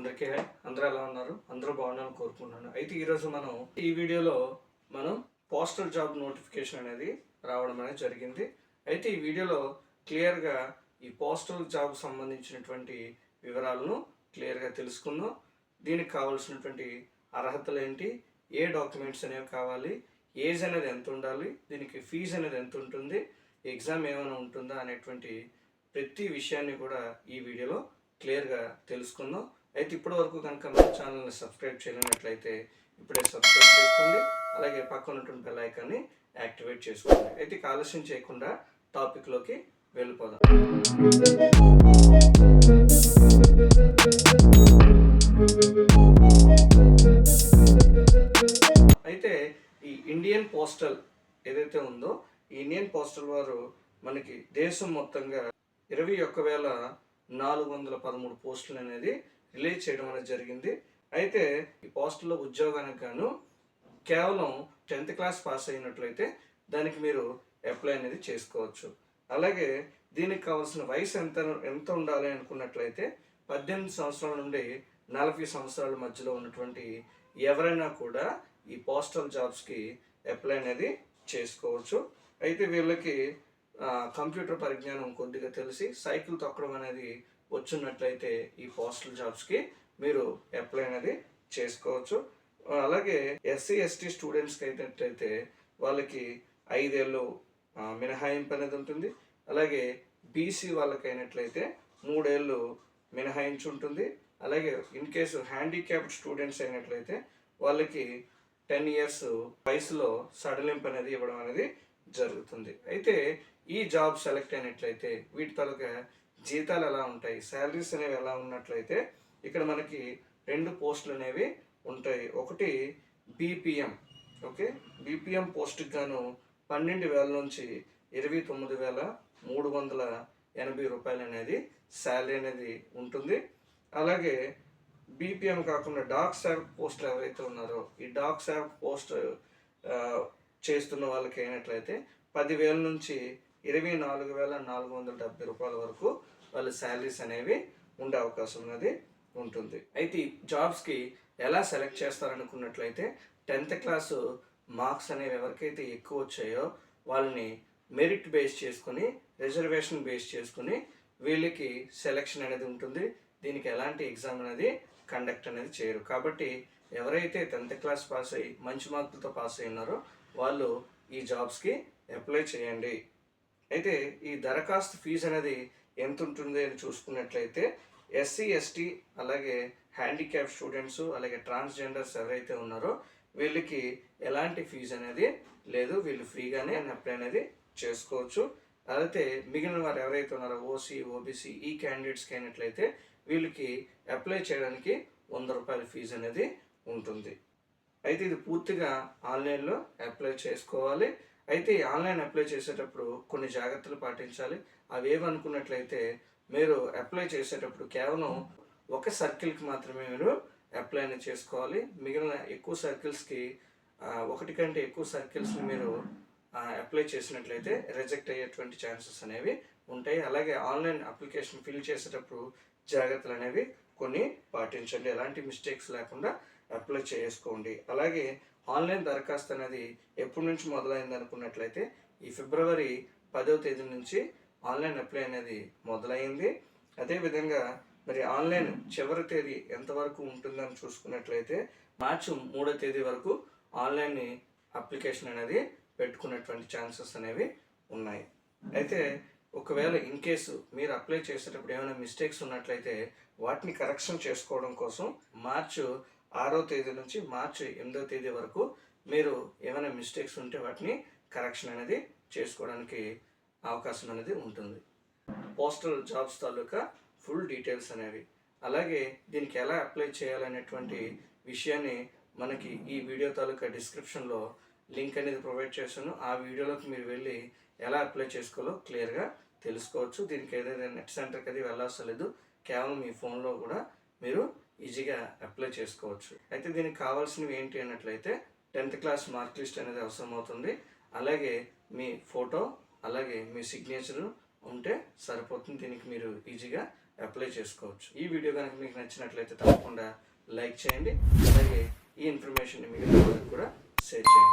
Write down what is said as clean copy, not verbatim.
అందరికీ హాయ్. అందరూ ఎలా ఉన్నారు? అందరూ బాగున్నారని కోరుకుంటున్నాను. అయితే ఈరోజు మనం ఈ వీడియోలో పోస్టల్ జాబ్ నోటిఫికేషన్ అనేది రావడం అనేది జరిగింది. అయితే ఈ వీడియోలో క్లియర్గా ఈ పోస్టల్ జాబ్ సంబంధించినటువంటి వివరాలను క్లియర్గా తెలుసుకుందాం. దీనికి కావాల్సినటువంటి అర్హతలు ఏంటి, ఏ డాక్యుమెంట్స్ అనేవి కావాలి, ఏజ్ అనేది ఎంత ఉండాలి, దీనికి ఫీజు అనేది ఎంత ఉంటుంది, ఎగ్జామ్ ఏమైనా ఉంటుందా అనేటువంటి ప్రతి విషయాన్ని కూడా ఈ వీడియోలో క్లియర్గా తెలుసుకుందాం. అయితే ఇప్పటి వరకు కనుక మన ఛానల్ని సబ్స్క్రైబ్ చేయనట్లయితే ఇప్పుడే సబ్స్క్రైబ్ చేసుకోండి. అలాగే పక్కన ఉన్నటువంటి బెల్ ఐకాన్ని యాక్టివేట్ చేసుకోండి. అయితే ఆలస్యం చేయకుండా టాపిక్లోకి వెళ్ళిపోదాం. అయితే ఈ ఇండియన్ పోస్టల్ ఏదైతే ఉందో ఈ ఇండియన్ పోస్టల్ వారు మనకి దేశం మొత్తంగా 21,413 పోస్టులు అనేది రిలీజ్ చేయడం అనేది జరిగింది. అయితే ఈ పోస్టుల్లో ఉద్యోగానికి గాను కేవలం 10th క్లాస్ పాస్ అయినట్లయితే దానికి మీరు అప్లై అనేది చేసుకోవచ్చు. అలాగే దీనికి కావాల్సిన వయసు ఎంత ఉండాలి అనుకున్నట్లయితే 18 సంవత్సరాల నుండి 40 సంవత్సరాల మధ్యలో ఉన్నటువంటి ఎవరైనా కూడా ఈ పోస్టల్ జాబ్స్కి అప్లై అనేది చేసుకోవచ్చు. అయితే వీళ్ళకి కంప్యూటర్ పరిజ్ఞానం కొద్దిగా తెలిసి సైకిల్ తొక్కడం అనేది వచ్చినట్లయితే ఈ పోస్టల్ జాబ్స్కి మీరు అప్లై అనేది చేసుకోవచ్చు. అలాగే ఎస్సీ ఎస్టీ స్టూడెంట్స్కి అయినట్లయితే వాళ్ళకి 5 ఏళ్ళు మినహాయింపు అనేది ఉంటుంది. అలాగే బీసీ వాళ్ళకి అయినట్లయితే 3 ఏళ్ళు మినహాయించి ఉంటుంది. అలాగే ఇన్ కేసు హ్యాండిక్యాప్డ్ స్టూడెంట్స్ అయినట్లయితే వాళ్ళకి 10 ఇయర్స్ వయసులో సడలింపు అనేది ఇవ్వడం అనేది జరుగుతుంది. అయితే ఈ జాబ్ సెలెక్ట్ అయినట్లయితే వీటి తాలూకా జీతాలు ఎలా ఉంటాయి, శాలరీస్ అనేవి ఎలా ఉన్నట్లయితే ఇక్కడ మనకి 2 పోస్టులు అనేవి ఉంటాయి. ఒకటి బీపీఎం. ఓకే, బీపీఎం పోస్ట్కి గాను 12,000 నుంచి 29,380 రూపాయలు అనేది శాలరీ అనేది ఉంటుంది. అలాగే బీపీఎం కాకుండా డాక్ సేవక్ పోస్టులు ఎవరైతే ఉన్నారో ఈ డాక్ సేవక్ పోస్ట్ చేస్తున్న వాళ్ళకి అయినట్లయితే 10,000 నుంచి 24,470 రూపాయల వరకు వాళ్ళ శాలరీస్ అనేవి ఉండే అవకాశం అనేది ఉంటుంది. అయితే ఈ జాబ్స్కి ఎలా సెలెక్ట్ చేస్తారనుకున్నట్లయితే 10th క్లాసు మార్క్స్ అనేవి ఎవరికైతే ఎక్కువ వచ్చాయో వాళ్ళని మెరిట్ బేస్ చేసుకుని, రిజర్వేషన్ బేస్ చేసుకుని వీళ్ళకి సెలెక్షన్ అనేది ఉంటుంది. దీనికి ఎలాంటి ఎగ్జామ్ అనేది కండక్ట్ అనేది చేయరు. కాబట్టి ఎవరైతే 10th క్లాస్ పాస్ అయ్యి మంచి మార్కులతో పాస్ అయి ఉన్నారో వాళ్ళు ఈ జాబ్స్కి అప్లై చేయండి. అయితే ఈ దరఖాస్తు ఫీజు అనేది ఎంత ఉంటుంది అని చూసుకున్నట్లయితే ఎస్సీ ఎస్టీ అలాగే హ్యాండిక్యాప్ స్టూడెంట్స్ అలాగే ట్రాన్స్జెండర్స్ ఎవరైతే ఉన్నారో వీళ్ళకి ఎలాంటి ఫీజు అనేది లేదు, వీళ్ళు ఫ్రీగానే అప్లై అనేది చేసుకోవచ్చు. అయితే మిగిలిన వారు ఎవరైతే ఉన్నారో ఓసీ ఓబీసీ ఈ క్యాండిడేట్స్కి అయినట్లయితే వీళ్ళకి అప్లై చేయడానికి 100 రూపాయల ఫీజు అనేది ఉంటుంది. అయితే ఇది పూర్తిగా ఆన్లైన్లో అప్లై చేసుకోవాలి. అయితే ఈ ఆన్లైన్ అప్లై చేసేటప్పుడు కొన్ని జాగ్రత్తలు పాటించాలి. అవి ఏమనుకున్నట్లయితే మీరు అప్లై చేసేటప్పుడు కేవలం ఒక సర్కిల్కి మాత్రమే మీరు అప్లై అనేది చేసుకోవాలి. మిగిలిన ఎక్కువ సర్కిల్స్కి ఒకటి కంటే ఎక్కువ సర్కిల్స్ని మీరు అప్లై చేసినట్లయితే రిజెక్ట్ అయ్యేటువంటి ఛాన్సెస్ అనేవి ఉంటాయి. అలాగే ఆన్లైన్ అప్లికేషన్ ఫిల్ చేసేటప్పుడు జాగ్రత్తలు అనేవి కొన్ని పాటించండి. ఎలాంటి మిస్టేక్స్ లేకుండా అప్లై చేసుకోండి. అలాగే ఆన్లైన్ దరఖాస్తు అనేది ఎప్పటి నుంచి మొదలైంది అనుకున్నట్లయితే ఈ ఫిబ్రవరి 10వ తేదీ నుంచి ఆన్లైన్ అప్లై అనేది మొదలైంది. అదేవిధంగా మరి ఆన్లైన్ చివరి తేదీ ఎంతవరకు ఉంటుందని చూసుకున్నట్లయితే మార్చి 3వ తేదీ వరకు ఆన్లైన్ అప్లికేషన్ అనేది పెట్టుకునేటువంటి ఛాన్సెస్ అనేవి ఉన్నాయి. అయితే ఒకవేళ ఇన్ కేసు మీరు అప్లై చేసేటప్పుడు ఏమైనా మిస్టేక్స్ ఉన్నట్లయితే వాటిని కరెక్షన్ చేసుకోవడం కోసం మార్చి 6వ తేదీ నుంచి మార్చి 8వ తేదీ వరకు మీరు ఏమైనా మిస్టేక్స్ ఉంటే వాటిని కరెక్షన్ అనేది చేసుకోవడానికి అవకాశం అనేది ఉంటుంది. పోస్టల్ జాబ్స్ తాలూకా ఫుల్ డీటెయిల్స్ అనేవి, అలాగే దీనికి ఎలా అప్లై చేయాలనేటువంటి విషయాన్ని మనకి ఈ వీడియో తాలూకా డిస్క్రిప్షన్లో లింక్ అనేది ప్రొవైడ్ చేశాను. ఆ వీడియోలోకి మీరు వెళ్ళి ఎలా అప్లై చేసుకోవాలో క్లియర్గా తెలుసుకోవచ్చు. దీనికి ఏదైనా నెట్ సెంటర్కి అది వెళ్ళాల్సలేదు, కేవలం మీ ఫోన్లో కూడా మీరు ఈజీగా అప్లై చేసుకోవచ్చు. అయితే దీనికి కావాల్సినవి ఏంటి అన్నట్లయితే 10th క్లాస్ మార్క్ లిస్ట్ అనేది అవసరం అవుతుంది. అలాగే మీ ఫోటో అలాగే మీ సిగ్నేచరు ఉంటే సరిపోతుంది. దీనికి మీరు ఈజీగా అప్లై చేసుకోవచ్చు. ఈ వీడియో కనుక మీకు నచ్చినట్లయితే తప్పకుండా లైక్ చేయండి. అలాగే ఈ ఇన్ఫర్మేషన్ మిగిలిన వాళ్ళకి కూడా షేర్ చేయండి.